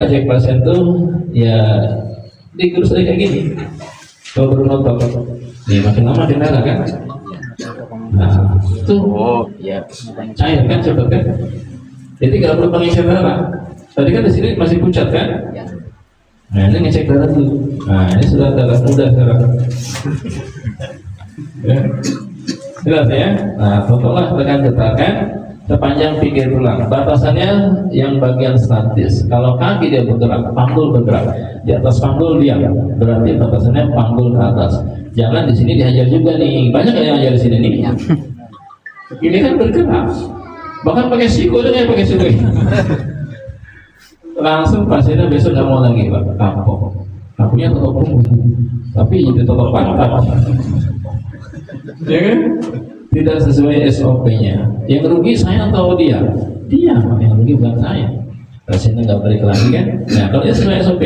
Cek pasien tuh ya di kurus aja kayak gini. Kalau bernotok nih makin lama makin darah kan. Nah itu ya cair kan cepet kan. Jadi kalau perlu pengisian darah. Tadi kan di sini masih pucat kan. Nah ini ngecek darah dulu. Nah ini sudah darah muda sekarang. Ya. Jelas ya. Nah contohlah tekan getakan sepanjang pinggir tulang. Batasannya yang bagian statis. Kalau kaki dia bergerak, panggul bergerak. Di atas panggul diam. Berarti batasannya panggul ke atas. Jangan di sini dihajar juga nih. Banyak yang hajar di sini nih. Ini kan bergerak. Bahkan pakai siku aja pakai siku. Langsung pasiennya besok nggak mau lagi pak kapok. Kakunya tutup punggung. Tapi itu tutup pantat. Ya kan? Tidak sesuai SOP-nya. Yang rugi saya atau dia? Dia, yang rugi bukan saya. Pasiennya nggak balik lagi kan? Nah, kalau dia sesuai SOP,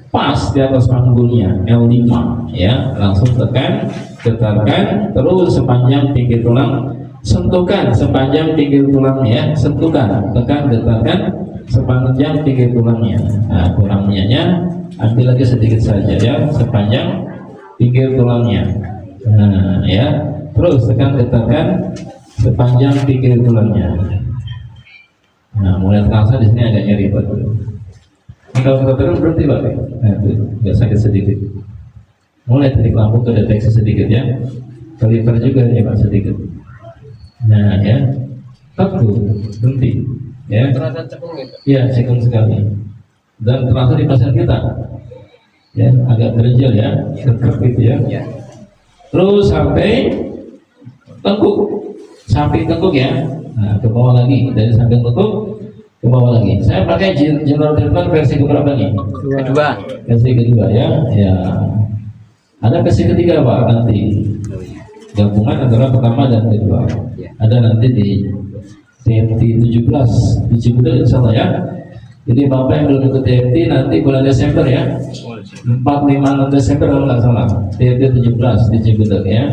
pas di atas panggulnya L5, ya langsung tekan, getarkan, terus sepanjang pinggir tulang, sentuhkan sepanjang pinggir tulangnya, sentuhkan, tekan, getarkan sepanjang pinggir tulangnya. Nah, kurangnya ambil lagi sedikit saja ya, sepanjang pinggir tulangnya. Nah, ya. Terus tekan getarkan sepanjang pinggir tulangnya. Nah, mulai terasa di sini agak nyeri pak. Ini kalau kita tekan berhenti pak. Nah, itu nggak sakit sedikit. Mulai titik lambung kedeteksi sedikit ya. Kaliper juga ya pak sedikit. Nah ya, teguh berhenti. Ya. terasa cekung gitu. Iya cekung sekali. Dan terasa di pasien kita. Ya, agak berjel ya, tetap gitu ya. Terus sampai tengkuk, samping tengkuk ya. Nah, ke bawah lagi, dari samping tengkuk ke bawah lagi. Saya pakai general treatment versi keberapa nih? Kedua. Versi kedua ya. Ya. Ada versi ketiga pak nanti. Gabungan antara pertama dan kedua. Ada nanti di TMT 17 di Cibubur insya Allah ya. Jadi bapak yang belum ikut TMT nanti bulan Desember ya. 4-5 Desember kalau nggak salah. TMT 17 di Cibubur ya.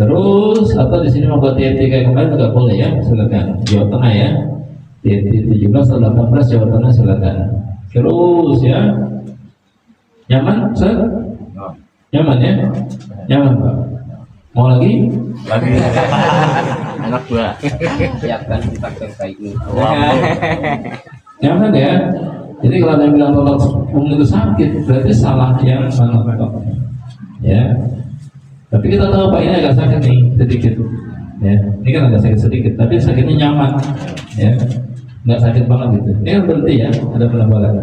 Terus atau di sini mau buat TNT kayak kemarin juga boleh ya, silakan. Jawa Tengah ya, TNT 17 atau 18 Jawa Tengah silakan. Terus ya, nyaman, Sir? Nyaman ya, nyaman Pak. Mau lagi? Lagi. Anak dua. Siapkan faktor baik ini. Nyaman ya. Jadi kalau ada yang bilang tolak punggung itu sakit, berarti salah yang mana Pak? Ya. Tapi kita tahu Pak ini agak sakit nih sedikit, ya. Ini kan agak sakit sedikit, tapi sakitnya nyaman, ya. Nggak sakit banget gitu. Ini kan berarti ya ada penampakan.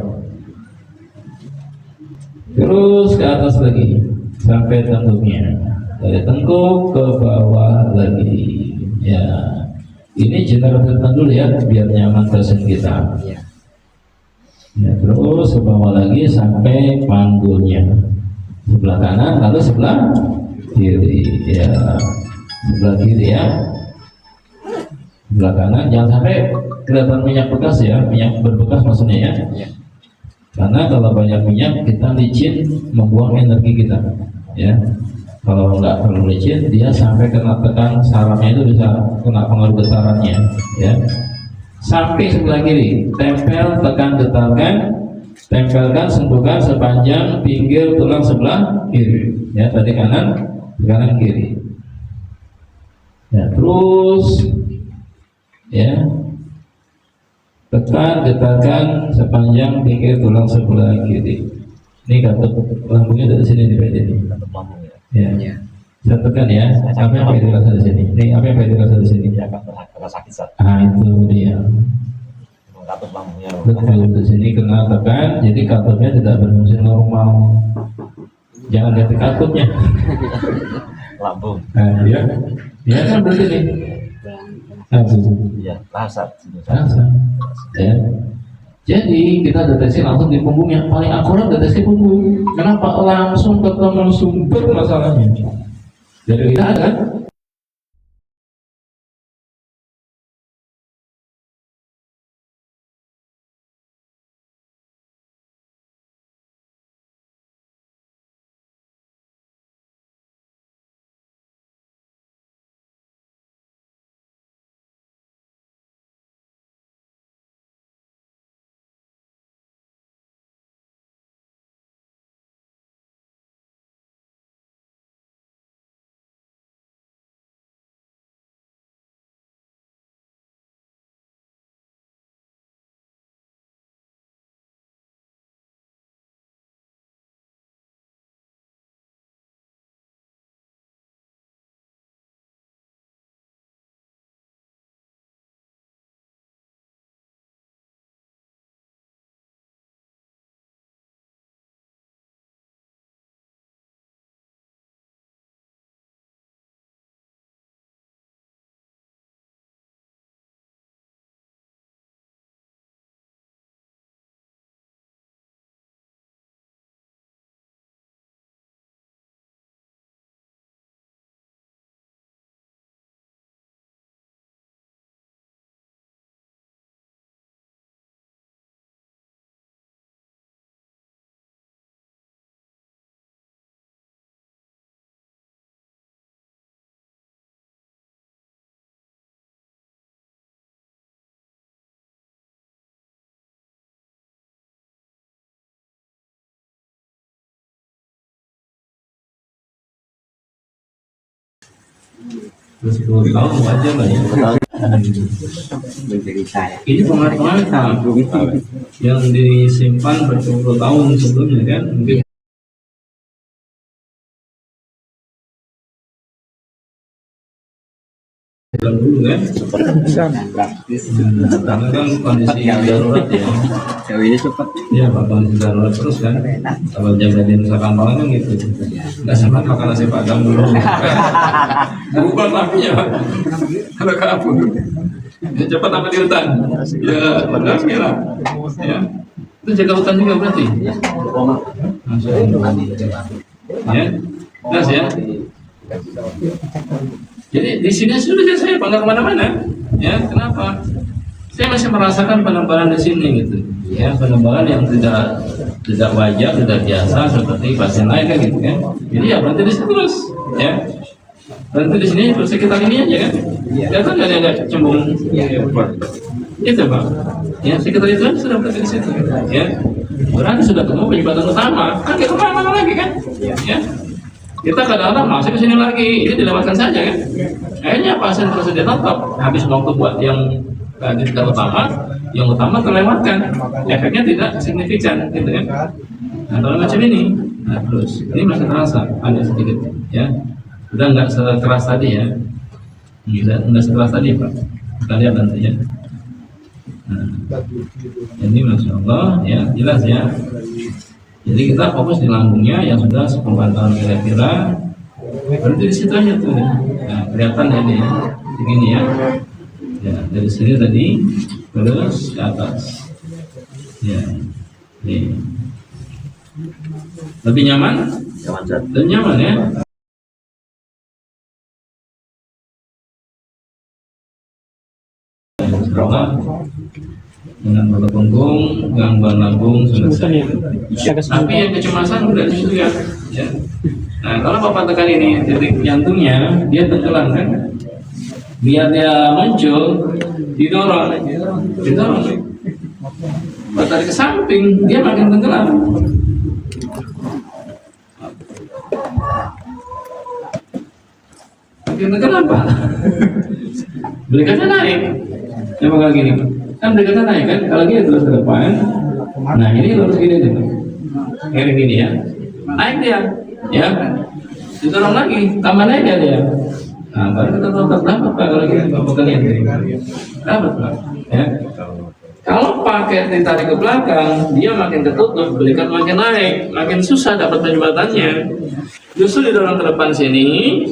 Terus ke atas lagi sampai tengkuknya, dari tengkuk ke bawah lagi, ya. Ini general treatment dulu ya, biar nyaman pasien kita. Ya, terus ke bawah lagi sampai panggulnya, sebelah kanan lalu sebelah kiri ya, sebelah kiri ya, sebelah kanan. Jangan sampai kelihatan minyak bekas ya, minyak berbekas maksudnya ya. Karena kalau banyak minyak kita licin membuang energi kita ya. Kalau nggak terlalu licin dia sampai kena tekan sarafnya itu bisa kena pengaruh getarannya ya. Samping sebelah kiri tempel, tekan, getarkan, tempelkan, sentuhkan sepanjang pinggir tulang sebelah kiri ya. Tadi kanan, kanan kiri ya. Terus ya, tekan, getarkan sepanjang pinggir tulang sebelah kiri. Ini katup lambungnya dari sini nih Pak ini. Ya. Saya tekan ya. Apa yang Pak dirasa di sini? Ini apa yang Pak dirasa di sini? Dia akan terasa sakit saat. Ah itu dia. Katup lambungnya. Betul di sini kena tekan, jadi katupnya tidak berfungsi normal. Jangan lihat katupnya. Lambung. Nah, dia kan berarti nih. Iya, rasa. Ya. Jadi kita deteksi langsung di punggung, yang paling akurat deteksi punggung. Kenapa? Langsung ketemu sumber masalahnya. Jadi kita kan Terus 10 tahun wajar lah ya. Menjadi saya. Ini pengaruh yang disimpan berpuluh tahun sebelumnya kan, mungkin dulu kan, karena kan kondisi darurat ya. Jauh ini cepat. Iya, Pak, kondisi darurat terus kan. Kalau jagain Nusa Kambangan kan gitu. Nggak sempat makan nasi padang dulu. Bukan tapi ya, kalau kabur. Ya, cepat apa di hutan? Ya, benar kira. Ya, itu jaga hutan juga berarti. Masya Allah. Ya, jelas ya. Jadi di sini sudah saya bangga kemana-mana. Ya, kenapa? Saya masih merasakan penebalan di sini gitu. Ya, penebalan yang tidak wajar, tidak biasa seperti pasien lain kan gitu kan. Jadi ya berhenti di situ terus. Ya, berhenti di sini sekitar ini aja kan. Ya kan nggak ada cembung. Itu Pak. Ya, sekitar itu aja sudah berhenti di situ. Ya, berarti sudah ketemu penyebab utama. Kan kita kemana lagi kan? Ya. Kita kadang-kadang masih ke sini lagi, ini dilewatkan saja kan. Akhirnya pasien tersebut tetap habis waktu buat yang tidak utama, yang utama terlewatkan. Efeknya tidak signifikan, gitu kan. Nah, kalau macam ini, nah terus ini masih terasa ada sedikit, ya. Udah nggak sekeras tadi ya, nggak sekeras tadi Pak. Kita lihat nanti ya. Nah, ini Masya Allah, ya jelas ya. Jadi kita fokus di lambungnya yang sudah 10 tahun kira-kira. Berarti di situ aja tuh. Nah, kelihatan ya nih, begini ya. Ya, dari sini tadi terus ke atas. Ya, nih. Lebih nyaman? Lebih nyaman ya. Dengan otot punggung, gangguan lambung selesai. Tapi yang kecemasan udah di situ ya. Nah, kalau Bapak tekan ini titik jantungnya, dia tenggelam kan? Biar dia muncul, didorong. Bapak tarik ke samping, dia makin tenggelam. Makin tenggelam Pak. Berikutnya naik. Coba kalau gini, kan berikutnya naik kan? Kalau gini terus ke depan. Nah ini lurus gini tuh, kayak gini ya. Naik dia, ya. Didorong lagi, tambah naik ya dia. Nah baru kita dapat dapat Pak kalau gini Bapak kalian dapat Pak. Ya. Kalau pakai ditarik ke belakang, dia makin tertutup, belikan makin naik, makin susah dapat penyembatannya. Justru didorong ke depan sini,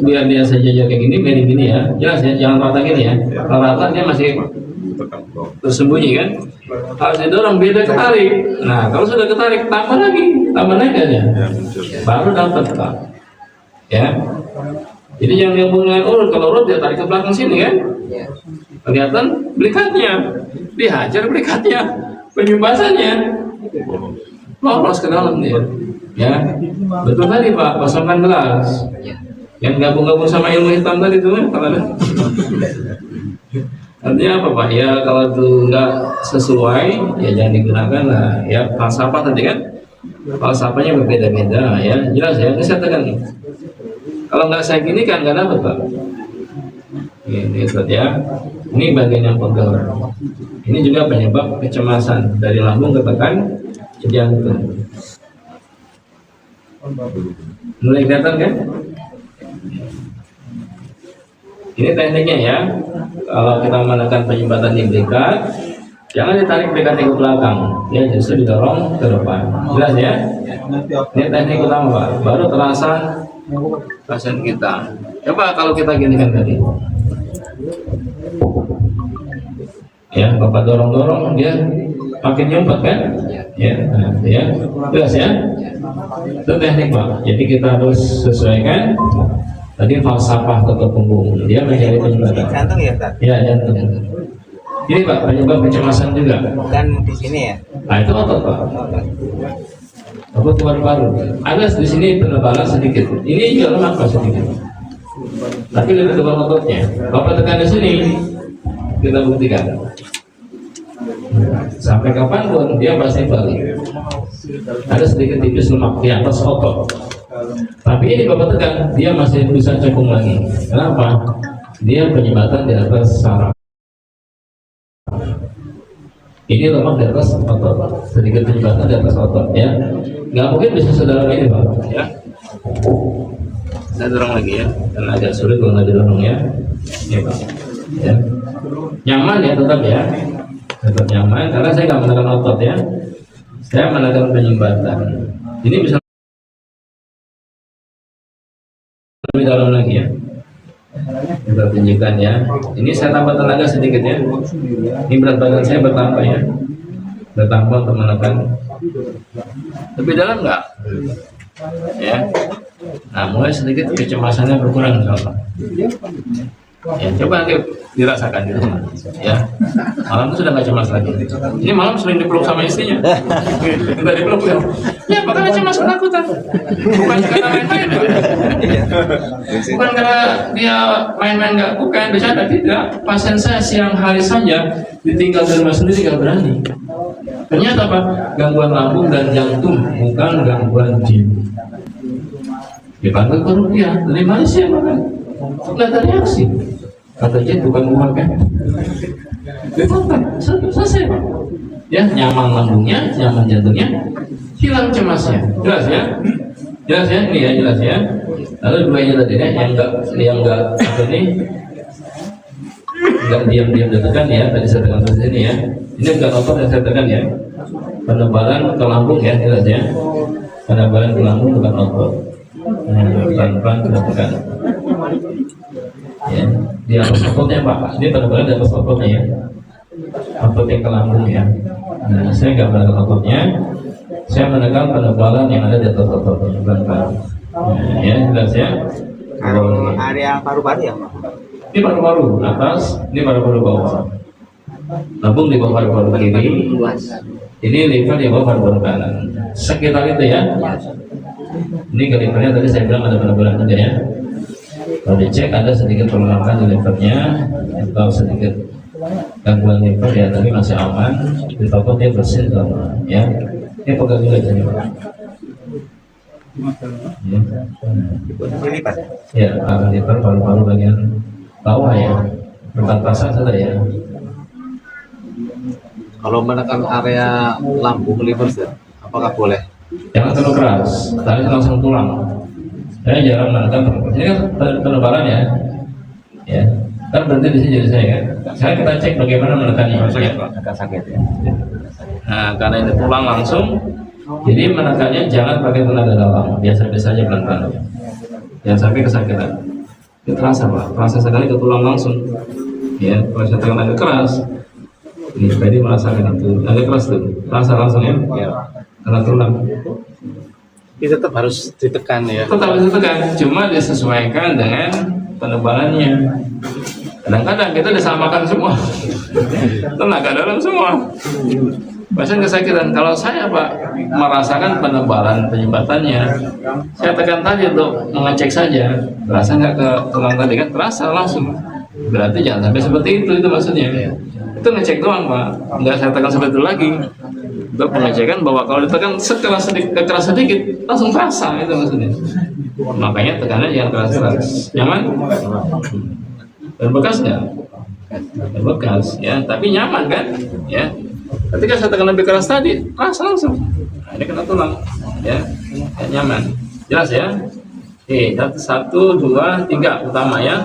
biar dia saja kayak gini, kayak gini ya. Jelas ya, jangan rata gini ya. Kalau rata dia masih tersembunyi kan. Harus didorong, biar dia ketarik. Nah, kalau sudah ketarik, tambah lagi, tambah naik aja. Baru dapat Pak. Ya. Jadi yang hubungan urut, kalau urut dia tarik ke belakang sini kan. Kelihatan berikatnya, dihajar berikatnya, penyumbasannya lolos ke dalam dia. Ya, betul tadi Pak, kosongkan gelas. Yang gabung-gabung sama ilmu hitam tadi itu kan, artinya apa Pak? Ya kalau itu nggak sesuai, ya jangan digunakan lah. Ya falsafah tadi kan, falsafahnya berbeda-beda. Ya jelas ya, ini saya tekan nih. Kalau nggak saya gini kan nggak dapat Pak. Ini ya. Ini bagian yang pegel. Ini juga penyebab kecemasan dari lambung ke tekan ke jantung. Mulai kelihatan kan? Ini tekniknya ya. Kalau kita menekan penyumbatan di belikat, jangan ditarik belikatnya ke belakang. Ya justru didorong ke depan. Jelas ya? Ini teknik utama Pak. Baru terasa pasien kita. Coba kalau kita gini kan tadi. Ya, Bapak dorong-dorong dia makin nyumpet kan? Ya, nah, ya, jelas ya. Itu teknik Pak. Jadi kita harus sesuaikan tadi falsafah otot punggung. Dia mencari penyumbatan. Jantung ya Pak? Ya, jantung. Ini Pak penyebab kecemasan juga. Bukan di sini ya? Nah itu otot Pak. Otot paru-paru. Ada di sini penebalan sedikit. Ini juga lemak Pak sedikit. Tapi lebih tebal ototnya. Bapak tekan di sini, kita buktikan. Sampai kapanpun dia pasti balik. Ada sedikit tipis lemak di atas otot. Tapi ini Bapak tekan, dia masih bisa cekung lagi. Kenapa? Dia penyumbatan di atas saraf. Ini lemak di atas otot, sedikit penyumbatan di atas otot, ya. Nggak mungkin bisa sedalam ini, Pak. Ya. Saya dorong lagi ya, karena agak sulit kalau nggak didorong ya. Ini, Pak. Ya. Nyaman ya tetap ya, tetap nyaman karena saya nggak menekan otot ya. Saya menekan penyumbatan. Ini bisa lebih dalam lagi ya. Kita tunjukkan ya. Ini saya tambah tenaga sedikit ya. Ini berat badan saya bertambah ya. Bertambah untuk menekan. Lebih dalam nggak? Ya. Nah, mulai sedikit kecemasannya berkurang insyaallah. Ya, coba nanti dirasakan di rumah. Ya, malam itu sudah nggak cemas lagi. Ini malam sering dipeluk sama istrinya. Kita dipeluk ya. Ya, makanya cemas ketakutan. Bukan karena main-main. Bukan karena dia main-main nggak, bukan bercanda tidak. Pasien saya siang hari saja ditinggal di rumah sendiri nggak berani. Ternyata apa? Gangguan lambung dan jantung, bukan gangguan jin. Dipanggil ke Rupiah dari Malaysia bahkan. Nggak ada reaksi. Kata jin bukan gua kan. Ditonton, selesai Pak. Ya, nyaman lambungnya, nyaman jantungnya, hilang cemasnya. Jelas ya? Jelas ya? Ini ya jelas ya. Lalu dua ini tadi ya, yang enggak apa ini? Enggak diam-diam ditekan ya. Tadi saya tekan terus ini ya. Ini enggak otot yang saya tekan ya. Penebalan ke lambung ya, jelas ya. Penebalan ke lambung bukan otot. Pelan-pelan kita tekan. Ya, di atas ototnya Pak. Ini penebalan di atas ototnya ya. Ototnya ke lambung ya. Nah, saya nggak menekan ototnya. Saya menekan penebalan yang ada di atas ototnya. Pelan-pelan. Nah, ya, jelas ya. Kalau area paru-paru ya, Pak? Ini paru-paru atas, ini paru-paru bawah. Lambung di bawah paru-paru kiri. Ini liver di bawah paru-paru kanan. Sekitar itu ya. Ini ke livernya tadi saya bilang ada penebalan juga ya. Kalau dicek ada sedikit perlemahan di livernya atau sedikit gangguan liver ya, tapi masih aman. Ditopot dia bersih sama ya. Ini pegang juga jadi Pak. Ya, arah liver paru-paru bagian bawah ya. Tempat pasang sudah ya. Kalau menekan area lambung liver, apakah boleh? Jangan terlalu keras, tadi langsung tulang. Saya jarang menekan. Ini kan penebalan ya. Ya, kan berhenti di sini jadi saya kan. Saya kita cek bagaimana menekannya. Agak sakit ya. Nah, karena ini tulang langsung, jadi menekannya jangan pakai tenaga dalam, biasa-biasa aja pelan-pelan. Jangan sampai kesakitan. Itu terasa Pak, terasa sekali ke tulang langsung. Ya, kalau saya tekan agak keras, ini tadi merasakan itu agak keras tuh, terasa langsung ya. Karena tulang. Ini tetap harus ditekan ya. Tetap harus ditekan, cuma disesuaikan dengan penebalannya. Kadang-kadang kita disamakan semua, tenaga dalam semua. Pasien kesakitan. Kalau saya Pak merasakan penebalan penyumbatannya, saya tekan tadi untuk mengecek saja, terasa nggak ke tulang tadi kan? Terasa langsung. Berarti jangan sampai seperti itu maksudnya. Itu ngecek doang Pak, nggak saya tekan seperti itu lagi. Untuk pengecekan bahwa kalau ditekan keras sedikit langsung terasa itu maksudnya. Makanya tekannya jangan keras-keras. Nyaman? Dan bekas nggak? Bekas ya, tapi nyaman kan? Ya. Ketika saya tekan lebih keras tadi, terasa langsung. Nah, ini kena tulang, ya, nyaman. Jelas ya? Oke, 1, 2, 3 utama ya.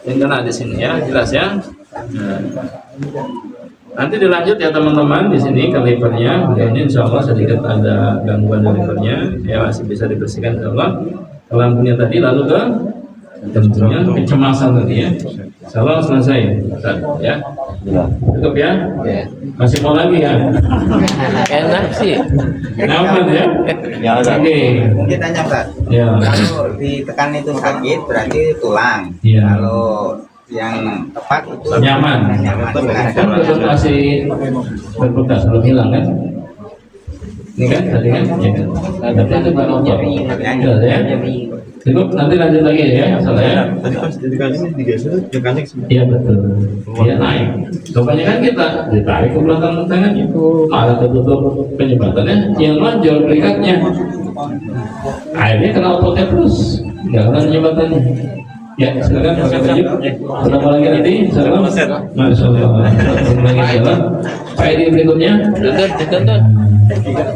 Yang kena di sini ya, jelas ya. Nah. Nanti dilanjut ya teman-teman di sini ke livernya. Ini insya Allah sedikit ada gangguan di livernya, ya masih bisa dibersihkan insya Allah. Ke lambungnya tadi lalu ke jantungnya, kecemasan tadi ya. Insya Allah selesai, ya. Cukup ya? Masih mau lagi ya? Enak sih. Nyaman ya? Oke. Mungkin tanya Pak, Ya. kalau ditekan itu sakit berarti tulang. Iya. Kalau yang tepat itu Nyaman. Kan betul masih berbekas, belum hilang kan? Ini kan tadi kan? Ya kan? Berarti itu bukan otot. Jelas ya? Cukup, nanti lanjut lagi ya, salah ya. Tadi pas dikasih digeser, yang kancing semua. Iya betul. Dia naik. Kebanyakan kita ditarik ke belakang tangannya, malah tertutup penyebatannya, yang nonjol berikatnya. Akhirnya kena ototnya terus, nggak kena penyebatannya. Ya, silakan pakai baju. Berapa lagi nanti? Silakan. Masya Allah. Lagi jalan. Pak Edi berikutnya. Ditonton.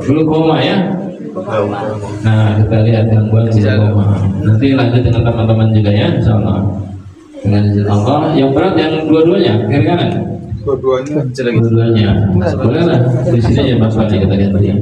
Glukoma ya. Nah, kita lihat gangguan glukoma. Nanti lanjut dengan teman-teman juga ya, insyaallah. Dengan izin Allah. Yang berat yang dua-duanya, kiri kanan. Dua-duanya. Boleh lah. Di sini ya Mas Fadi kita ganti.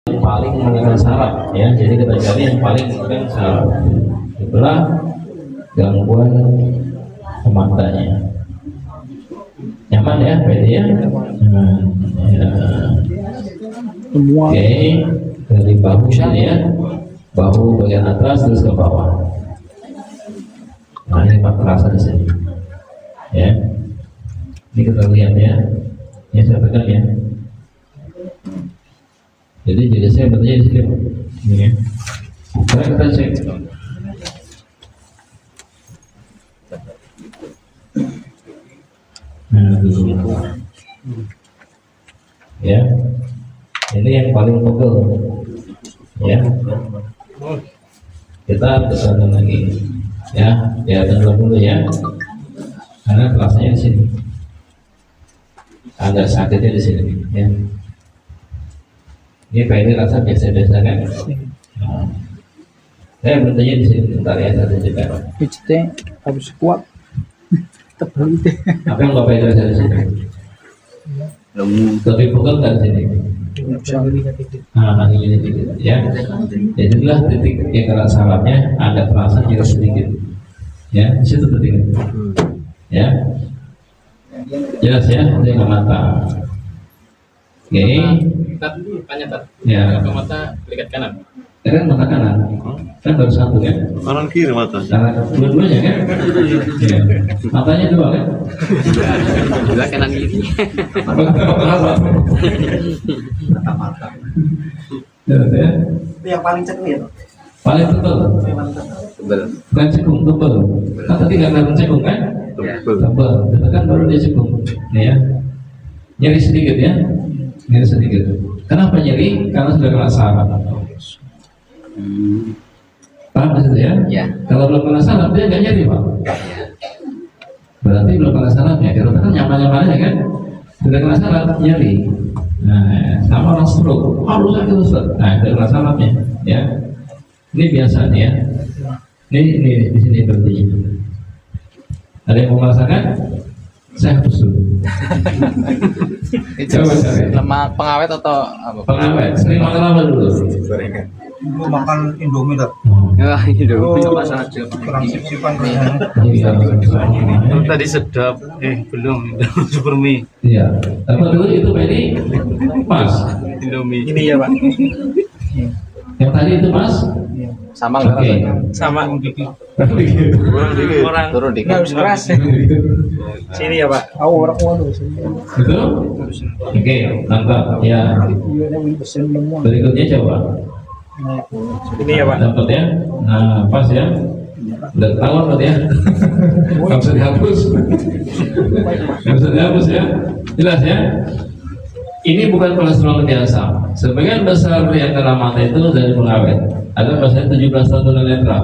Paling mengenal saraf ya, jadi kita cari yang paling mengenal saraf. Itulah gangguan matanya. Nyaman ya, pede ya. Nyaman. Ya. Oke, dari bahu sini ya, bahu bagian atas terus ke bawah. Nah ini terasa di sini. Ya, ini kita lihat ya. Ini saya pegang ya. Jadi saya bertanya di sini, ini ya. Sekarang kita cek. Nah, dulu. Ya, ini yang paling pegel. Ya, kita kesana lagi. Ya, dulu ya. Karena kelasnya di sini. Agak sakitnya di sini. Ya. Ini Pak ini rasa biasa-biasa kan? Nah, saya bertanya di sini bentar ya, satu juga. Pijitnya habis kuat tebal itu. Apa yang Bapak itu di sini? Lebih pegel nggak di sini? Nah, ini sedikit ya. Jadilah titik yang kena sarafnya ada terasa nyeri sedikit. Ya, di situ titik. Ya, jelas ya, dengan mata. Oke. Tanya tat. Ya. Ke mata lihat kanan. Kan mata kanan. Kan baru satu kan? Kanan kiri mata. Kanan dua-duanya kan? Iya. Matanya dua kan? Sebelah kanan kiri. Mata-mata. Ya. Itu yang paling cekung. Paling tebal. Tebel. Bukan cekung, tebal. Kan tadi nggak ada cekung kan? Tebal. Itu kan baru dia cekung. Ya. Nyeri sedikit ya. Nyeri sedikit. Kenapa nyeri? Karena sudah kena saraf. Paham maksudnya ya? Ya. Kalau belum kena saraf dia nggak nyeri pak. Berarti belum kena sarafnya. Kita kan nyaman-nyaman aja kan? Sudah kena saraf nyeri. Nah, sama orang stroke. Harus sakit Ustaz. Nah, itu kena sarafnya. Ya. Ini biasa nih ya. Ini di sini berarti. Ada yang mau merasakan? Saya hapus dulu. Coba cari. Lemak pengawet atau apa? Pengawet. Sering makan apa dulu? Gorengan. Makan Indomie dah. Wah, hidup coba saja. Kurang sip-sipan rasanya. Iya. Tadi sedap, belum super mie. Iya. Apa dulu itu Penny? Mas. Indomie. Ini ya Pak. Yang tadi itu Mas? Sama Oke. enggak? Sama Kurang dikit. Turun dikit. harus keras. Sini ya Pak. Aku orang waduh. Betul? Oke, mantap. Ya. Berikutnya coba. Ini ya Pak. Dapat ya? Nah, pas ya. Udah ketahuan berarti ya. Nggak bisa dihapus. Nggak bisa dihapus ya. Jelas ya? ini bukan kolesterol biasa. Sebagian besar yang kena mata itu dari pengawet. Ada pasien 17 tahun tunanetra.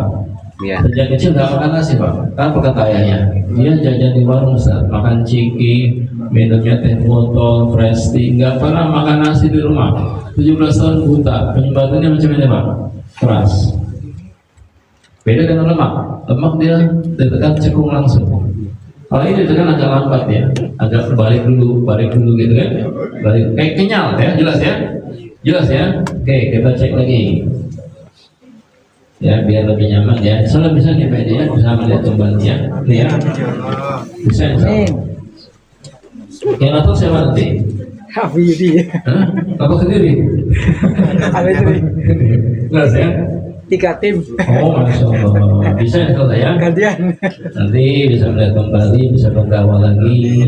Iya. Sejak kecil nggak makan nasi pak. Kan berkata ayahnya, dia jajan di warung Ustaz, makan ciki, minumnya teh botol, fresh tea, nggak pernah makan nasi di rumah. 17 tahun buta, penyembatannya macam ini pak, keras. Beda dengan lemak, lemak dia ditekan cekung langsung. Kalau ini ditekan agak lambat ya, agak balik dulu gitu kan, balik kayak kenyal ya, jelas ya. Oke, kita cek lagi. Ya biar lebih nyaman ya. Soalnya bisa nih Pak ya, bisa melihat kembalinya, nih ya. Bisa ya. Yang atas siapa nanti? Habibie. Hah? Apa sendiri? Habibie. Jelas ya. 3 tim. Oh, masya Allah. Bisa ya kalau ya. Gantian. Nanti bisa melihat kembali, bisa berdakwah lagi,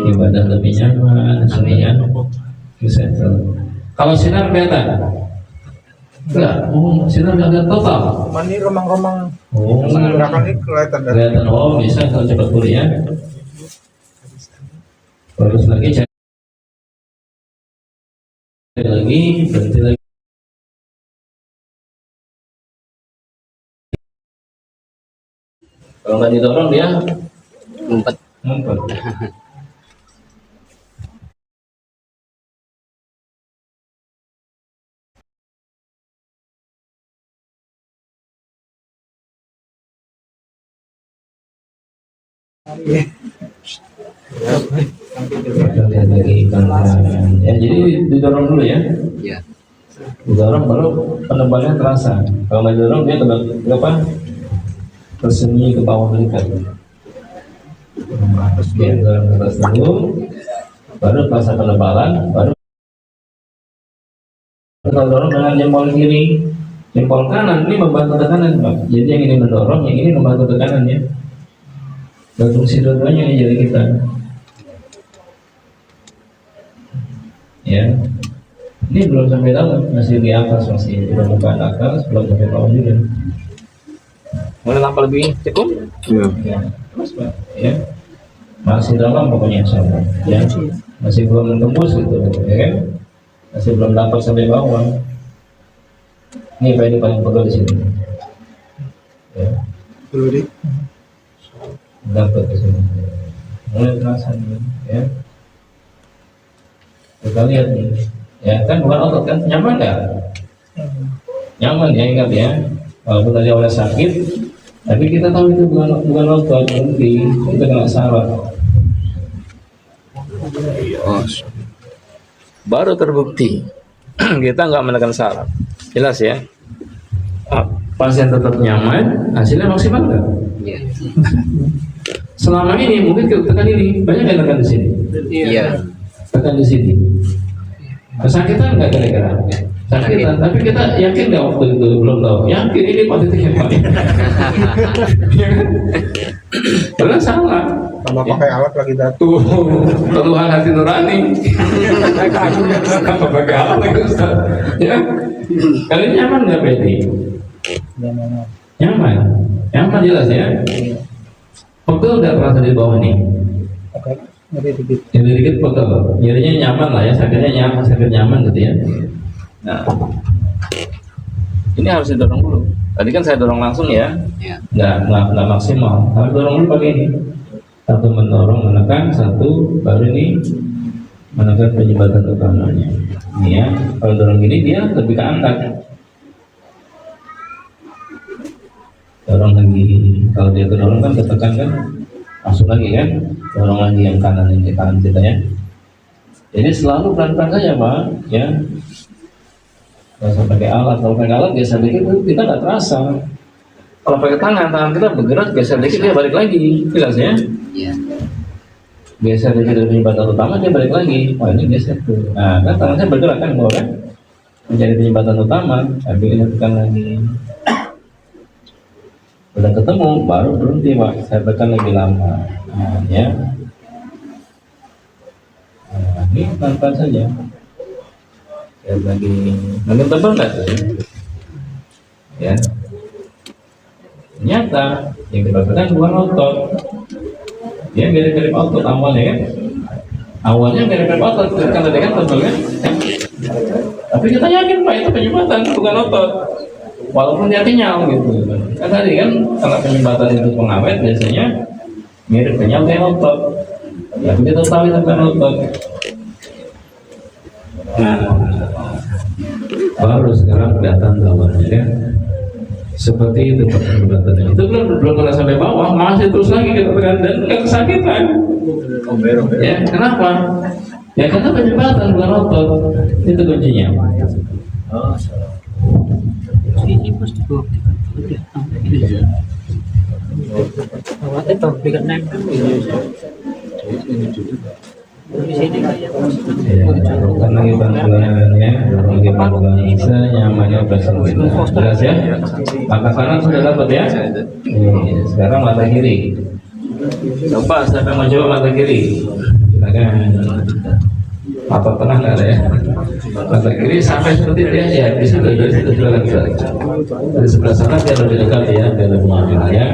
ibadah lebih nyaman, semuanya. Bisa ya. Kalau sinar kelihatan? Enggak, sinar nggak kelihatan total. Mani romang-romang. Oh, Menggunakan ini kelihatan dari kelihatan. Oh, bisa kalau cepat pulih ya. Terus lagi cek lagi, berhenti lagi. Kalau nggak didorong dia Ngumpet. ngumpet. Kita lihat lagi ya, jadi didorong dulu ya. Iya. Didorong baru penebalannya terasa. Kalau nggak didorong dia apa? Tersembunyi ke bawah belikat. Dia dorong ke atas dulu, baru terasa penebalan, baru kita dorong dengan jempol kiri, jempol kanan ini membantu tekanan Pak. Jadi yang ini mendorong, yang ini membantu tekanan ya. Berfungsi dua-duanya nih jari kita. Ya, ini belum sampai dalam, masih di atas, masih di permukaan atas, belum sampai bawah juga. Mulai lampu lebih cukup? Iya. Ya, terus Pak, ya, masih dalam pokoknya sama, ya, masih belum tembus gitu, ya kan, masih belum dapat sampai bawah. Ini Pak, ini paling pegel di sini. Ya, dulu di dapat di sini, mulai terasa nih, ya. Kita lihat nih, ya kan bukan otot kan, nyaman nggak? Nyaman ya, ingat ya. Walaupun tadi oleh sakit, tapi kita tahu itu bukan otot, nanti kita kena saraf. Oh. Baru terbukti kita nggak menekan saraf. Jelas ya? Pasien tetap nyaman, hasilnya maksimal nggak? Iya. Selama ini mungkin kita tekan ini, banyak yang tekan di sini, Iya. tekan di sini. Kesakitan nggak kira-kira? Sakitan, tapi kita yakin nggak waktu itu belum tahu. Yakin ini positifnya Pak. Karena salah. sama pakai alat lagi datu. Tuh, Tuhan hati nurani. Apa pakai alat lagi Ustaz? Ya, kalian nyaman nggak Betty? Nyaman, nyaman jelas ya. Pegel nggak terasa di bawah nih? Jadi dikit pegel, jadinya nyaman lah ya, sakitnya nyaman, sakit nyaman gitu ya. Nah, ini harus didorong dulu. Tadi kan saya dorong langsung ya. Iya. Nggak maksimal, harus dorong dulu pakai ini. Satu mendorong menekan, satu baru ini menekan penyebatan utamanya. Ini ya, kalau dorong gini dia lebih ke angkat. Dorong lagi, kalau dia kedorong kan ketekan kan, langsung lagi kan, dorong lagi yang kanan ini kanan kita ya. Jadi selalu pelan-pelan saja Pak, ya. Kalau pakai alat, biasa dikit kita nggak terasa. Kalau pakai tangan kita bergerak, biasa dikit dia balik lagi, jelas ya. Iya. Biasa dikit dari penyebatan utama dia balik lagi. Wah ini geser tuh. Nah kan tangan saya bergerak kan, boleh kan? Menjadi penyebatan utama, tapi ini tekan lagi. Udah ketemu, baru berhenti Pak. Saya tekan lebih lama. Nah ya. Nah, ini pelan-pelan saja. Ya lagi makin tebal nggak tuh? Ya, ternyata yang kita tekan bukan otot, dia mirip-mirip otot awalnya kan, Awalnya mirip otot, kan tadi kan tentunya. Tapi kita yakin Pak itu penyumbatan bukan otot. Walaupun dia kenyal gitu. Kan tadi kan kalau penyumbatan itu pengawet biasanya mirip kenyal kayak otot. Tapi kita tahu itu bukan otot. Nah, baru sekarang kelihatan gambarnya kan. Seperti itu perbuatannya. Itu belum pernah sampai bawah, masih terus lagi kita tekan dan nggak kesakitan. Ya, kenapa? Ya karena penyumbatan bukan otot. Itu kuncinya. Karena kita mulainya bagaimana bisa nyamannya operasi jelas ya. Mata kanan sudah dapat ya. Sekarang mata kiri. Coba siapa mau coba mata kiri? Silakan. Mata tengah nggak ada ya. Mata kiri sampai seperti dia ya. Di situ dari situ silakan. Dari sebelah sana dia lebih dekat ya. Dia lebih maju ya.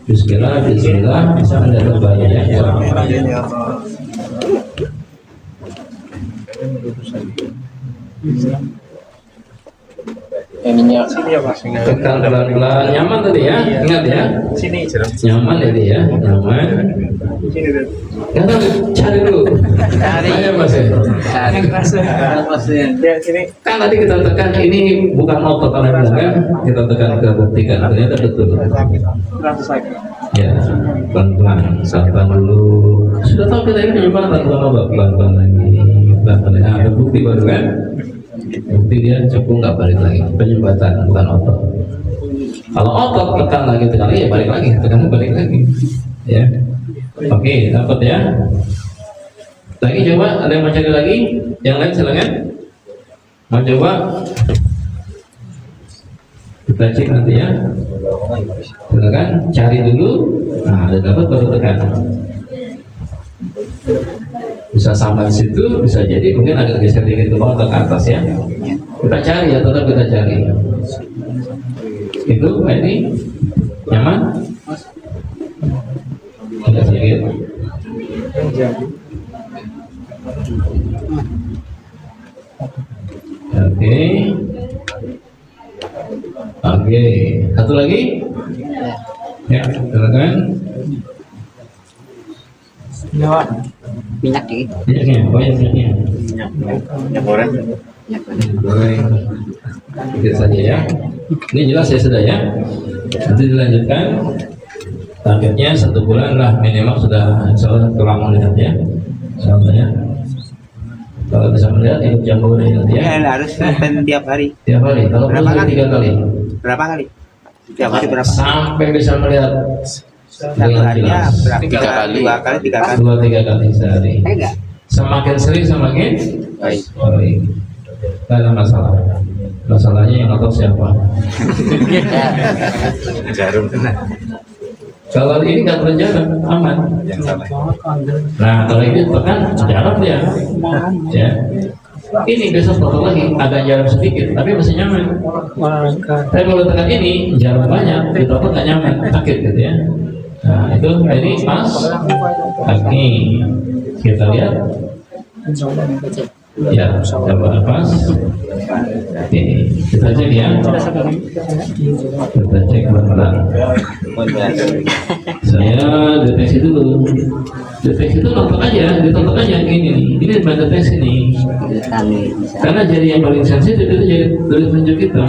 Bismillah, Bismillah. Bisa mendapat banyak ya. Ininya Tekan pelan-pelan, nyaman tadi ya, ingat ya, Sini. nyaman tadi ya, nyaman. Karena cari dulu, ayo mas ya. Ya, sini. Kan tadi kita tekan ini bukan otot karena bilang kan, kita tekan ke buktikan, ternyata betul. Terasa sakit. Ya, pelan-pelan, santai dulu. Sudah tahu kita ini penyumbatan pelan-pelan lagi, pelan-pelan. Nah, ada bukti baru kan? Bukti dia cukup nggak balik lagi, penyumbatan bukan otot. Kalau otot tekan lagi ya balik lagi, tekan balik lagi. Ya, oke, dapat ya. Lagi coba, ada yang mau cari lagi? Yang lain silakan. Mau coba? Kita cek nanti ya. Silakan cari dulu. Nah, ada dapat baru tekan. Bisa sampai situ, bisa jadi mungkin agak geser dikit ke bawah atau ke atas ya. Kita cari ya, tetap kita cari. Itu ini nyaman? Agak sedikit. Oke. Oke, satu lagi? Ya, silakan. minyak dikit. Minyaknya, apa ya minyaknya? Yang goreng. Goreng. Sedikit saja ya. Ini jelas ya sudah ya. Nanti dilanjutkan. Targetnya 1 bulan lah minimal sudah insya Allah tulang melihat ya. Insya Allah ya. Kalau bisa melihat ikut jambu deh nanti ya. Harus latihan tiap hari. Tiap hari. Kalau Berapa bisa kali? 3 kali. Berapa kali? Tiap hari berapa? Sampai bisa melihat Satu dengan harinya jelas. berapa? 3 kali. 2 kali, 3 kali. 2-3 kali sehari. Enggak. Semakin sering semakin Baik. baik. Tidak ada masalah. Masalahnya yang otot siapa? Jarum kena. Kalau ini nggak perlu jarak, aman. Yang salah. Nah kalau ini tekan jarak dia, ya. Ini besok potong lagi, agak jarak sedikit, tapi masih nyaman. Tapi kalau tekan ini jarak banyak, ditekan nggak nyaman, sakit gitu ya. Nah itu ini pas, kaki kita lihat. Ya, coba pas. Oke, kita cek ya. Kita cek benar. Saya deteksi dulu. Deteksi itu nonton aja, ditonton aja ini nih. Ini bukan deteksi nih. Karena jari yang paling sensitif itu jari tunjuk kita.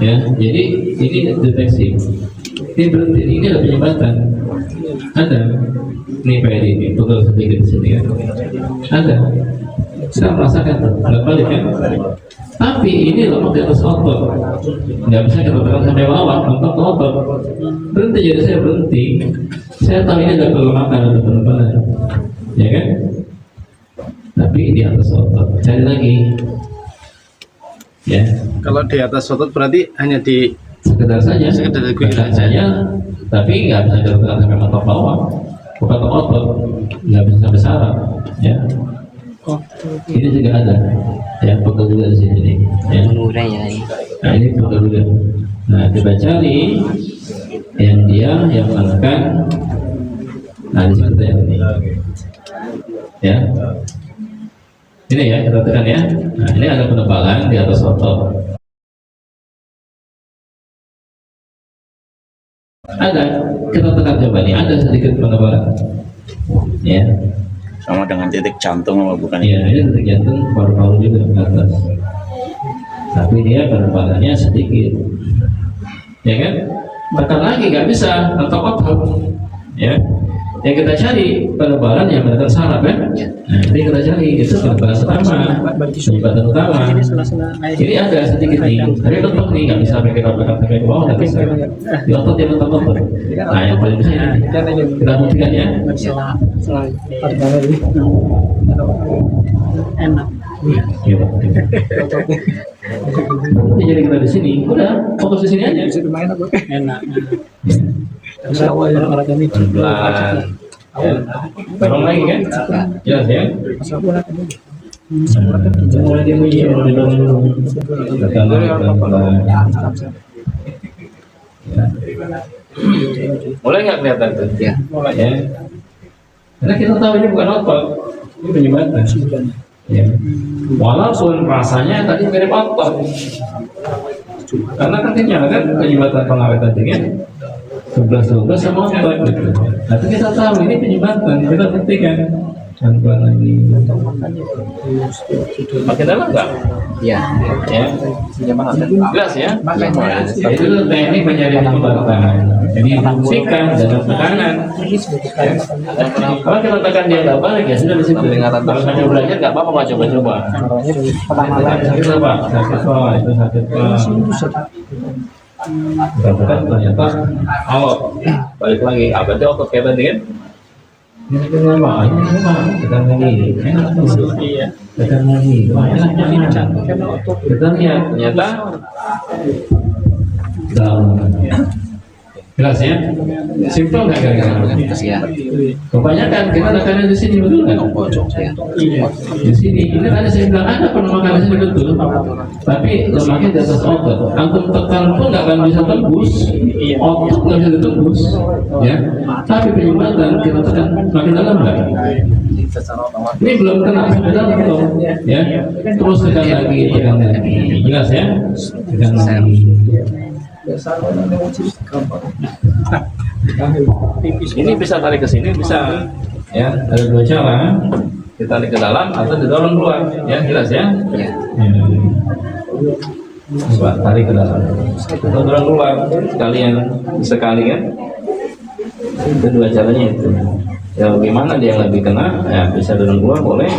Ya, jadi ini deteksi. Ini berhenti, ini ada penyumbatan. Ada. Ini PD ini, betul sedikit di sini ya. Ada. Kita merasakan nggak balik kan? Tapi ini lemak di atas otot, nggak bisa kita tekan sampai bawah, otot ke otot. Berhenti, jadi saya berhenti. Saya tahu ini ada kelemahan, ada benar-benar, ya kan? Tapi di atas otot, cari lagi. Ya, Kalau di atas otot berarti hanya di sekedar saja, Sekedar tekan saja, tapi nggak bisa kita tekan sampai otot bawah, bukan ke otot, nggak bisa sampai saraf, ya. Ini juga ada, ya pegel juga di sini nih. Ya. Murah ya ini. Nah ini pegel juga. Nah coba cari yang dia yang menekan. Nah di situ ya ini. Ya. Ini ya, kita tekan ya. Nah, ini ada penebalan di atas otot. Ada, kita tekan coba nih, ada sedikit penebalan. Ya. Sama dengan titik jantung apa bukan? Iya, ini detik jantung, paru-paru juga ke atas. Tapi dia penebalannya sedikit, ya kan? Tekan lagi nggak bisa, atau otot, ya. Yang kita cari penebalan yang menekan saraf kan? Nah, itu yang kita cari itu penebalan utama, penyebatan utama. Ini ada sedikit nih, tapi tetap nih nggak bisa sampai kita tekan sampai ke bawah, nggak bisa. Di otot yang tetap otot. Nah, yang paling bisa ini. Kita buktikan ya. Enak. Iya, Pak. Jadi kita di sini, udah fokus di sini aja. Bisa main apa? Enak. Ya. Pelan-pelan. Ya. Dorong lagi kan? Jelas ya? Mulai dia didorong dulu. Tekan lagi pelan-pelan. Ya. Mulai nggak kelihatan tuh? Ya. Mulai ya. Karena kita tahu ini bukan otot, ini penyebatan. Ya. Walaupun rasanya tadi mirip otot, karena kan kenyal kan penyebatan pengawetan tadi kan 11-12 sama otot gitu. Tapi kita tahu ini penyebatan, kita buktikan. Pelan lagi. Makin dalam nggak? Ya. Ya. Jelas ya? Itu teknik penyarian penyebatan. Jadi fungsikan dengan tekanan. Kalau kita tekan dia nggak balik ya sudah di situ. Kalau hanya belajar nggak apa-apa Pak, coba-coba. Sakit Pak, sakit Pak, itu sakit Pak. Tekan ternyata balik lagi. Apa itu otot kayak tadi kan? Ini kenapa? Ini kenapa? Tekan lagi. Enak tuh. Iya. Tekan lagi. Enaknya enak. Kita lihat ternyata dalam. Jelas ya? Simpel nggak kira-kira? Ya. Kebanyakan kita tekannya di sini betul nggak? Iya. Di sini. Ini tadi saya bilang ada penolakan di sini betul. Tapi lemaknya di atas otot. Antum tekan pun nggak akan bisa tembus. Otot nggak bisa ditembus. Ya. Tapi penyebatan kita tekan makin dalam nggak? Ini belum kena sampai dalam belum. Ya. Terus tekan lagi, tekan lagi. Jelas ya? Tekan lagi. Ini bisa tarik ke sini, bisa ya, ada dua cara. Kita tarik ke dalam atau didorong keluar, ya jelas ya. Ya. Coba tarik ke dalam atau dorong keluar sekali kan. Itu dua caranya itu. Ya gimana dia yang lebih kena, ya bisa dorong keluar boleh,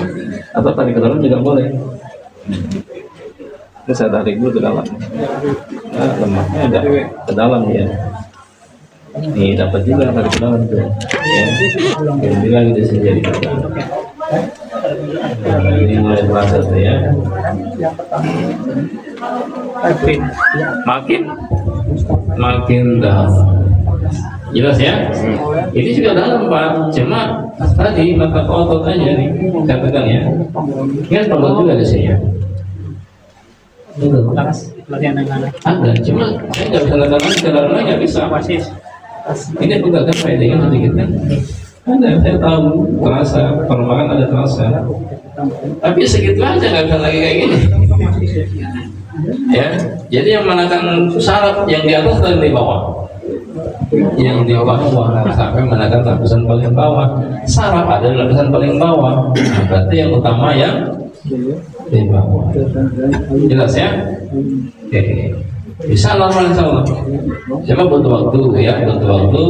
atau tarik ke dalam juga boleh. Ini saya tarik dulu ke dalam. Nah, lemaknya ada ke dalam ya. Nih dapat juga tarik ke dalam tuh. Ya. Ini lagi di sini jadi. Nah, ini mulai terasa tuh ya. Makin dalam. Jelas ya? Ini juga dalam Pak. Cuma tadi mata otot aja nih. Katakan ya. Ingat perlu juga di sini ya. Ada, cuma saya nggak bisa lakukan karena nggak bisa. Ini bukan kan faedahnya sedikit kan? Ada, saya tahu terasa, permakan ada terasa. Tapi segitu aja nggak bisa lagi kayak gini. Ya, jadi yang menekan saraf yang di atas dan di bawah. Yang di bawah sampai menekan lapisan paling bawah. Saraf ada di lapisan paling bawah. Berarti yang utama yang di bawah. Jelas ya? Oke. Bisa normal insya Allah. Cuma butuh waktu ya, butuh waktu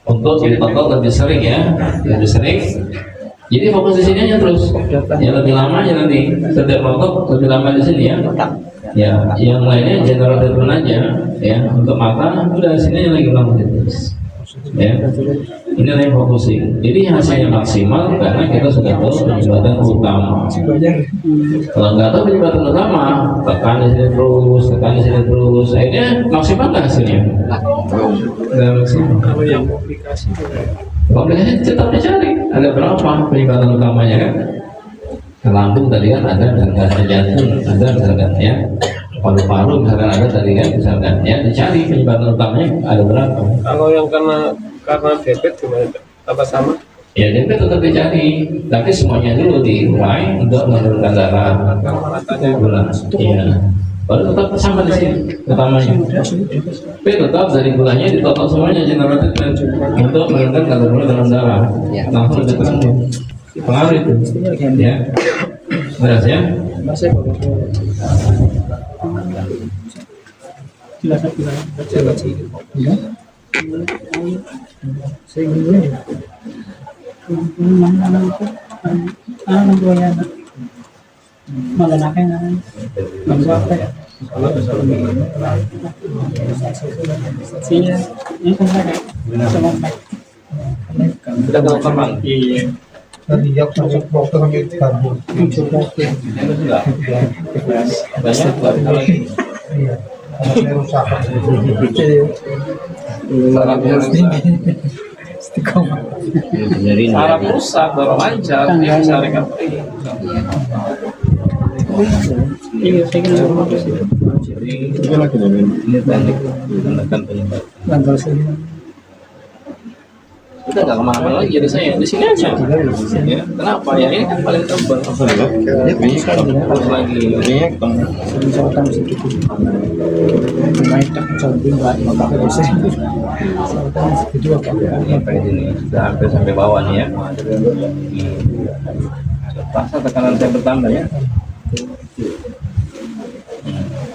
untuk ditotal lebih sering ya, lebih sering. Jadi fokus di sini aja terus. Ya lebih lama aja nanti. Setiap otot lebih lama di sini ya. Ya, yang lainnya general treatment aja ya. Untuk mata udah sini lagi ulang terus. Ya. Ini lagi focusing. Jadi hasilnya maksimal karena kita sudah tahu penyebatan utama. Kalau nggak tahu penyebatan utama, tekan di sini terus, tekan di sini terus, akhirnya maksimal nggak hasilnya? Nggak maksimal. Komplikasi tetap dicari. Ada berapa penyebatan utamanya kan? Ke lambung tadi kan ada, misalkan ke jantung ada, misalkan ya. Paru-paru misalkan ada tadi kan, misalkan ya, dicari penyebatan utamanya ada berapa. Kalau yang karena diabetes gimana? Apa sama? Ya DP tetap dicari, tapi semuanya dulu dimulai untuk menurunkan darah gula. Iya. Baru tetap sama di sini utamanya. Tapi tetap dari gulanya ditotal semuanya generated untuk menurunkan kadar gula dalam darah. Langsung lebih terang pengaruh itu. Ya. Beres ya. Sudah ke dokter Bang? Iya. Tadi yang masuk dokter kami karbu. Banyak lagi. Iya. Saya rusak. Saraf rusak, baru lancar, dia bisa recovery. Iya, saya kira Ini teknik menggunakan penyebab. Kita nggak kemana-mana lagi jadi saya di sini aja. Ya, kenapa ya? Ini kan paling tebal. Harus lagi. Ini sudah hampir sampai bawah nih ya. Rasa tekanan saya bertambah ya.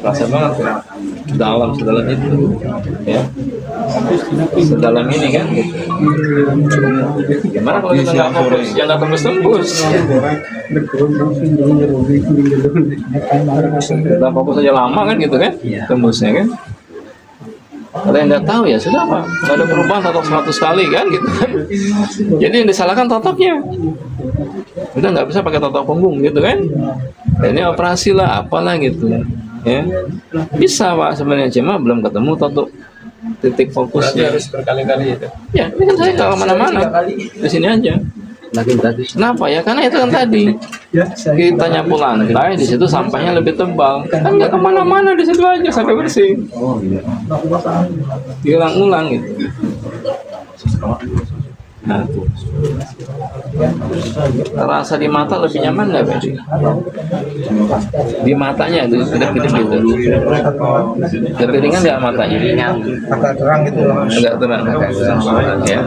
Rasa banget ya. Dalam sedalam itu ya, sedalam ini kan gitu. Gimana kalau kita nggak fokus, ya nggak tembus-tembus. Kita fokus aja lama kan gitu kan, tembusnya kan. Kalau yang nggak tahu ya sudah Pak, nggak ada perubahan totok 100 kali kan gitu kan. Jadi yang disalahkan totoknya. Udah nggak bisa pakai totok punggung gitu kan. Dan ini operasi lah, apalah gitu. Ya bisa Pak sebenarnya, cuma belum ketemu totok titik fokusnya. harus berkali-kali itu. Ya ini kan saya kalau kemana-mana di sini aja. Kenapa ya? Karena itu kan tadi kita nyapu lantai di situ sampahnya lebih tebal, kan nggak kemana-mana di situ aja sampai bersih. Diulang-ulang gitu. Nah, rasa di mata lebih nyaman nggak Pak? Di matanya itu kedip-kedip gitu. Keringan nggak matanya? Agak terang gitu. Agak terang, ya.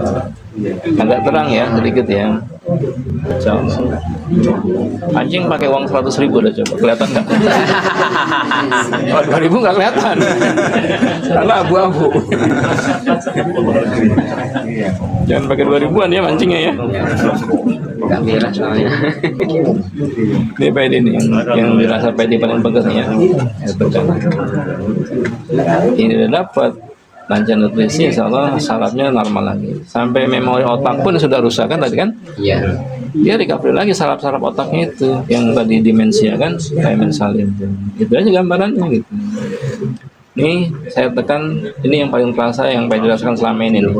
Agak terang ya, sedikit ya. Anjing pakai uang 100.000 udah coba, kelihatan nggak? Kalau 2.000 nggak kelihatan, karena abu-abu. Jangan pakai 2.000-an ya mancingnya ya. Gak merah soalnya. Ini PD nih, yang dirasa PD paling bagus nih ya. Ini udah dapat. Lancar nutrisi, insya Allah sarafnya normal lagi. Sampai memori otak pun sudah rusak kan tadi kan? Iya. Dia recovery lagi saraf-saraf otaknya itu yang tadi demensia kan, kayak mensalin itu aja gambarannya gitu. Ini saya tekan, ini yang paling terasa yang saya jelaskan selama ini nih.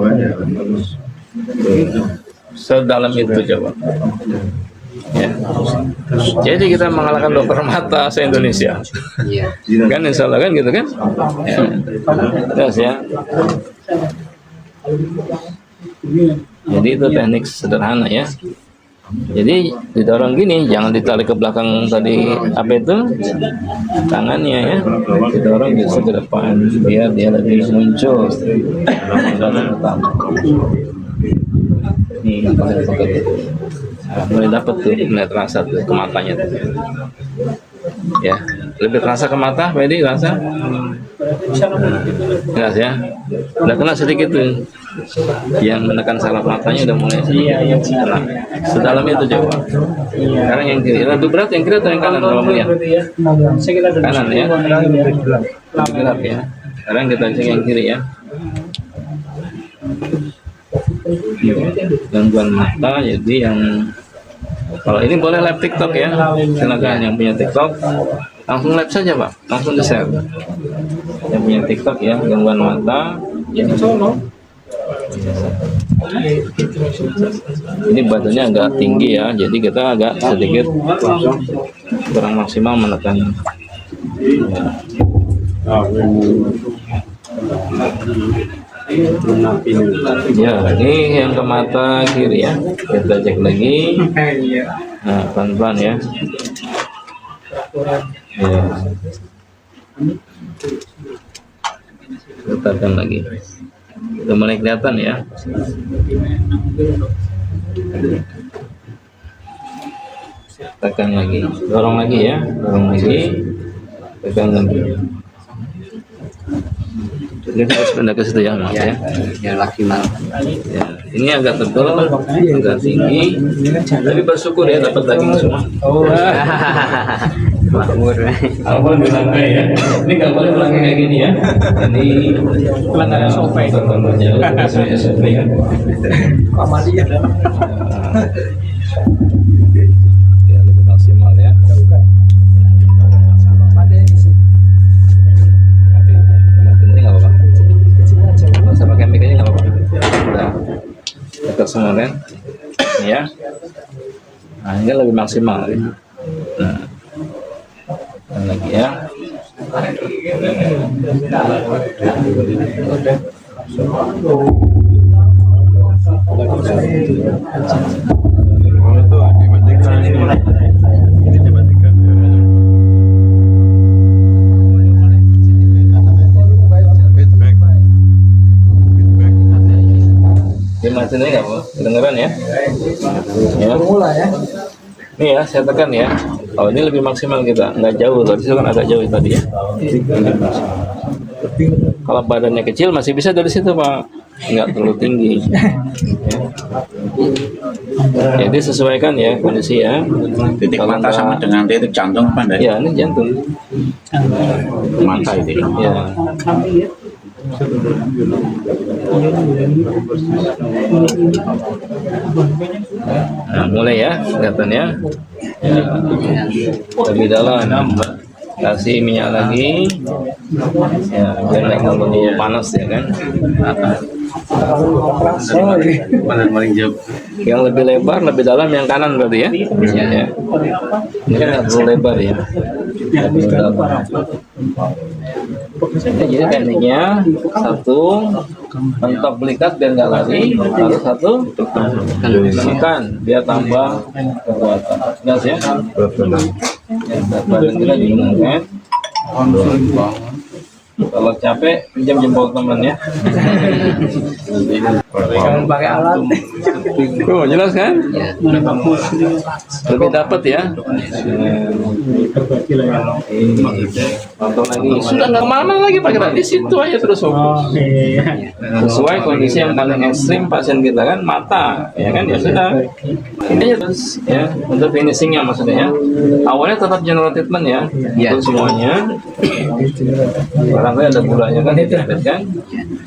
Sedalam itu coba. Ya. Jadi kita mengalahkan dokter mata se-Indonesia. Iya. Kan insya Allah kan gitu kan? Ya. Terus ya. Jadi itu teknik sederhana ya. Jadi didorong gini, jangan ditarik ke belakang tadi apa itu tangannya ya, didorong justru ke depan biar dia lebih muncul. Ini mulai dapat tuh, mulai terasa tuh ke matanya tuh. Ya, lebih terasa ke mata, Pedi rasa? Jelas ya, udah kena sedikit tuh. Yang menekan saraf matanya udah mulai kena. Sedalam itu coba. Sekarang yang kiri, lebih berat yang kiri atau yang kanan kalau melihat? Kanan ya, lebih berat ya. Sekarang kita cek yang kiri ya. Gangguan mata, jadi yang kalau ini boleh live TikTok ya, silakan yang punya TikTok langsung live saja Pak, langsung di share. Yang punya TikTok ya, gangguan mata. Ini badannya agak tinggi ya, jadi kita agak sedikit kurang maksimal menekan. Ya, ini yang ke mata kiri ya. Kita cek lagi. Nah, pelan-pelan ya. Ya. Letakkan lagi. Udah mulai kelihatan ya. Tekan lagi, dorong lagi ya, dorong lagi, tekan lagi. Ini harus pindah ke situ ya, Mas ya. Ya maksimal. Ya, ini agak tebal, agak tinggi, tapi bersyukur ya dapat daging semua. Oh. Makmur. Alhamdulillah ya. Ini nggak boleh melangkah kayak gini ya. Ini pelanggaran SOP. Sesuai SOP ya. Amalia. Ya, lebih maksimal ya. Ini nggak apa-apa. Nggak usah pakai mic aja nggak apa-apa. Udah dekat semua kan. Ini ya. Nah, ini lebih maksimal. Ya. Nah. Dan lagi ya. Dimatiin ini nggak, Bu? Kedengeran ya? Ya. Ini ya, saya tekan ya. Oh, ini lebih maksimal kita, nggak jauh. Tadi kan agak jauh tadi ya. Kalau badannya kecil masih bisa dari situ, Pak. Nggak terlalu tinggi. Ya. Jadi sesuaikan ya kondisi ya. Titik Kalau mata sama nggak- dengan titik jantung apa enggak? Ya, ini jantung. Mata itu. Ya. Nah, mulai ya, kelihatan ya. Ya. Lebih dalam. Kasih minyak lagi. Ya, biar nggak terlalu panas ya kan. Paling jauh. Yang lebih lebar, lebih dalam yang kanan berarti ya. Ya. Ini kan nggak terlalu lebar ya. Lebih dalam. Ya, jadi tekniknya satu mentok belikat biar nggak lari, lalu satu tekan biar tambah kekuatan. Jelas ya? Ya, berat badan kita diingatkan. Kalau capek, pinjam jempol teman ya. Jangan pakai alat. Oh, jelas kan? Lebih dapat ya. Tonton lagi. Sudah nggak kemana lagi Pak kita di situ aja terus fokus. Sesuai kondisi yang paling ekstrim pasien kita kan mata, ya kan ya sudah. Ini aja terus ya untuk finishingnya maksudnya ya. Awalnya tetap general treatment ya, untuk semuanya. Barangkali ada gulanya kan diabetes kan.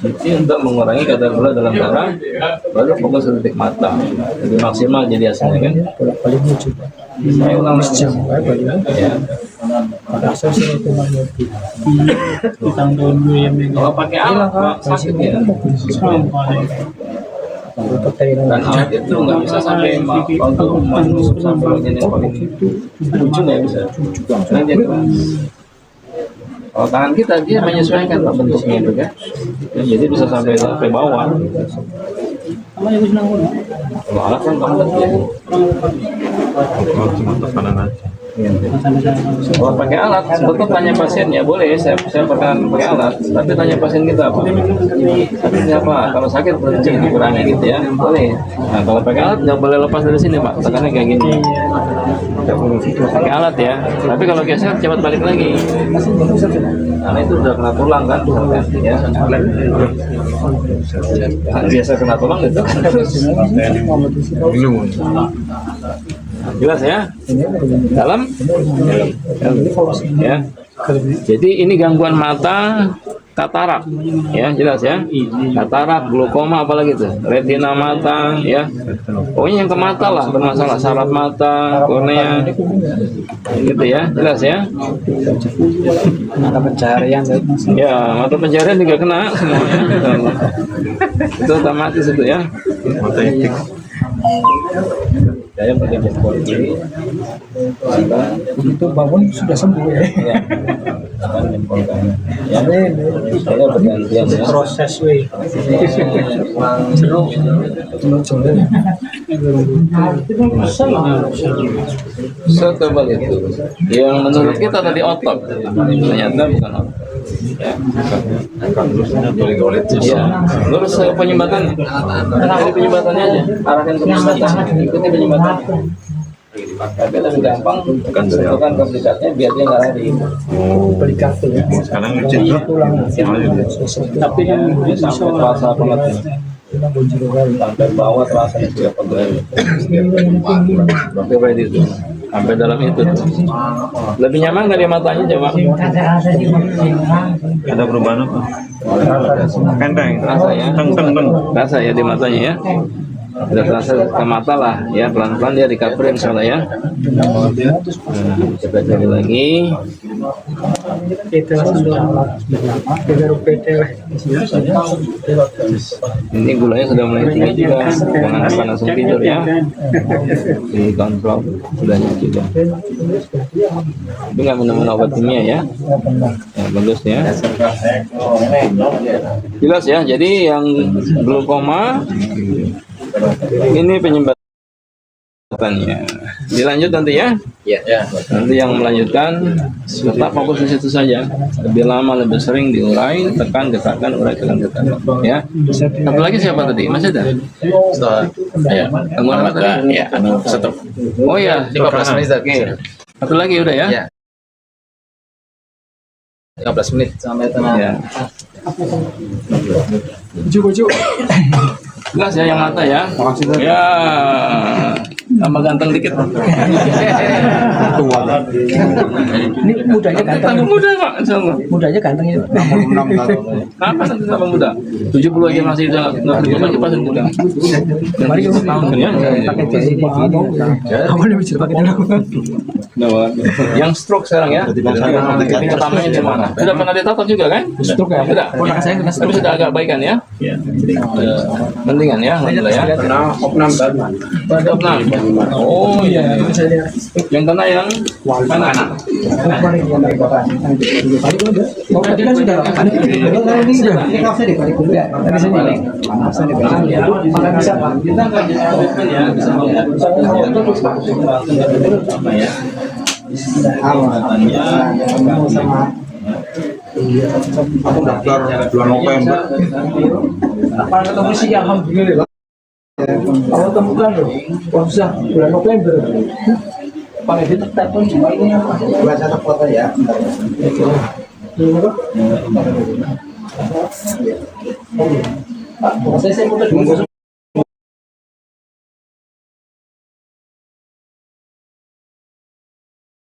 Jadi untuk mengurangi kadar gula dalam darah, baru fokus ke titik mata. Lebih maksimal jadi hasilnya kan. Saya ulang lagi. Ya. Kalau pakai alat Pak, sakit ya. Dan alat itu nggak bisa sampai untuk menusuk sampai bagian yang paling ujung nggak bisa. Karena dia keras. Kalau tangan kita dia menyesuaikan Pak bentuknya itu kan. Ya, jadi bisa sampai bawah. Kalau alat kan banget ya. Kalau pakai alat, sebetulnya tanya pasien ya boleh, saya perkenalkan pakai alat, tapi tanya pasien kita apa? Sakitnya apa? Kalau sakit berhenti dikurangi gitu ya, boleh. Nah kalau pakai alat nggak boleh lepas dari sini Pak, tekannya kayak gini. Pakai alat ya, tapi kalau geser cepat balik lagi. Karena itu udah kena tulang kan, ya. Biasa kena tulang itu kan harus. Jelas ya? Dalam? Ya. Jadi ini gangguan mata katarak, ya jelas ya. Katarak, glaukoma apalagi itu, retina mata, ya. Pokoknya yang ke mata lah bermasalah, saraf mata, kornea, gitu ya, jelas ya. Mata pencaharian. Ya, mata pencaharian juga kena semuanya. Itu otomatis itu ya. Saya pakai jempol kiri. Itu bangun sudah sembuh ya. Ya. akan jempol kanan. Ya, saya bergantian ya. Proses we. Seru. Setebal itu. Yang menurut kita tadi otot, ternyata bukan otot. Ya. Ya, lurus ke penyumbatan. Kenapa penyumbatannya aja? Arahkan ke penyumbatan. Ikuti penyumbatan. Tapi lebih gampang tentukan komplikatnya biar dia nggak lari. Belikat tuh ya. Sekarang cedera. Tapi kan Dia sampai terasa banget nih. Sampai bawah terasa juga pegel. Sampai itu. Sampai dalam itu. Lebih nyaman nggak di matanya coba? Ada perubahan apa? Kenteng. Rasa ya. Teng teng teng. Rasa ya di matanya ya. Udah terasa ke mata lah ya, pelan-pelan dia recovery insyaallah ya. Coba cari lagi. kita langsung kita PT. Ini gulanya sudah mulai tinggi juga, jangan asal langsung tidur ya. Dikontrol gulanya juga. Tapi nggak minum obat kimia ya. Ya bagus ya. Jelas ya. Jadi yang glaukoma ini penyumbatannya. Dilanjut nanti ya. Ya. Nanti yang melanjutkan tetap fokus di situ saja. Lebih lama, lebih sering diurai, tekan, getakan, urai, tekan, getakan. Ya. Satu lagi siapa tadi? Masih ada? Setelah ya. Gangguan apa tadi? Ya, stop. Oh ya, 15 menit lagi. satu lagi udah ya. Ya. 15 menit sampai tenang. Ya. Baju. Jelas ya yang mata ya. Ya. Tambah ganteng dikit. Ini mudanya ganteng. Tambah muda Pak, insyaallah. Mudanya ganteng itu. Kenapa nanti tambah muda? 70 aja masih nggak berubah kipasin muda. Mari kita Tahun ya. pakai jari ini. Kamu lebih cepat pakai dulu. Nah, yang stroke sekarang ya. Ini pertamanya di mana? Sudah pernah ditato juga kan? Stroke ya. Sudah. Ponakan saya kena Tapi sudah agak baikan ya. Mendingan ya, alhamdulillah ya. Opnam baru. Pada opnam. Oh iya. Yang kena yang mana? Mau tadi kan sudah. Ini sudah. Ini kaosnya dibalik dulu ya. Tadi sini. Makan bisa Pak. Kita nggak bisa komitmen ya, bisa apa ya? Aku daftar bulan November. Apa ketemu sih alhamdulillah. Awal temukan loh. Wah susah bulan November. Pakai di telepon cuma ini apa? Gua catat foto ya. Pak, saya mau ke dulu.